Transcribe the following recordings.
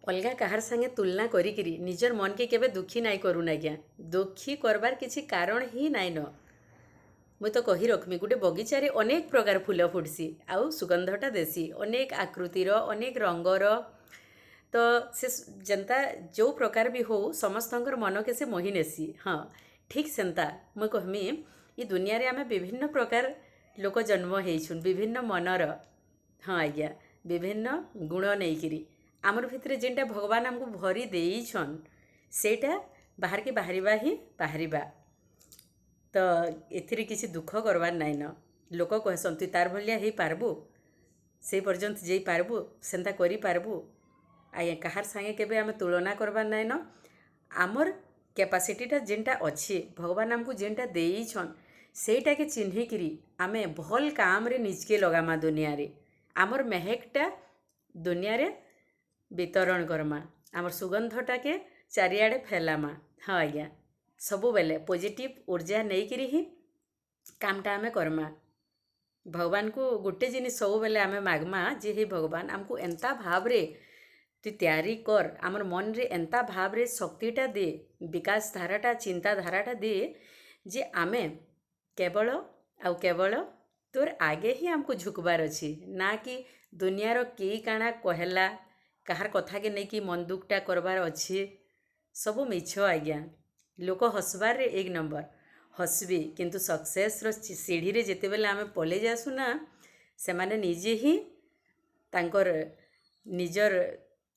अलगा कहार संगे तुलना करी निजर मन के केबे दुखी नाई करूना आज्ञा। दुखी करबार किसी कारण ही नाई न। मुई तो कही रखमी गोटे बगीचारे अनेक प्रकार फूल फुटसी आउ सुगंधटा देसी अनेक आकृतिर अनेक रंगर। तो से जनता जो प्रकार भी हो समस्तंकर मन के से मोहि नेसी। हाँ ठीक सेंता मुई कहमी ये दुनिया रे आमे विभिन्न प्रकार लोक जन्म होइछुन विभिन्न मनर। हाँ आज्ञा विभिन्न गुण नहींकि आमर भितर जेनटा भगवान आमको भरी देइछन सेटा बाहर के बाहरिबा ही बाहरिबा। तो एथिरे किसी दुख करवार नाई न। लोक कहसन तु तार भलिया ही पारबु से पर्यंत जेई पारबु सेंता करि पारबु। आज्ञा कहार संगे केबे आमे तुलना करबार नाई न। आमर कैपासिटीटा जेनटा अच्छे भगवान आमको जेनटा देइछन सेटा के चिन्हिकिरी आमे भल काम रे निजके लगामा दुनिया रे आमर महकटा दुनिया रे वितरण करमा आमर सुगंधटा के चारिआडे फैलामा। हाँ आज्ञा सबु बेले पॉजिटिव ऊर्जा नहीं ही कामटा आमे करमा। भगवान को गोटे जिनिस सब बेले आमे मागमा जे हे भगवान आमको एंता भाव रे तु तैयारी कर आमर मन रे एंता भाव रे शक्तिटा दे विकास धाराटा चिंताधाराटा दे जे आमे केवल आउ केवल तोर आगे ही आमको झुकबार अच्छी ना कि दुनियार के काना कहला कहार कथा के नहीं कि मन दुखटा करबार अच्छे सबू मिछ आज्ञा। लोक हसबार रे एक नंबर हसबी किंतु सक्सेस रो सीढ़ी रे जेते बेले आमे पले जासु ना से माने निजे ही तांकर निजर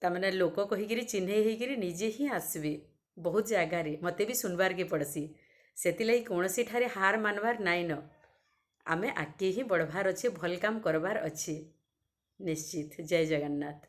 तामने लोक कहीकिरी चिन्हे होइकिरी निजे ही आसबे बहुत जगार मते भी सुनबार के पड़सी। सेतिलाई कौनसी ठारे हार मानबार नाई न। आमे आगे ही बढ़बार अच्छे भल काम करबार अच्छे निश्चित। जय जगन्नाथ।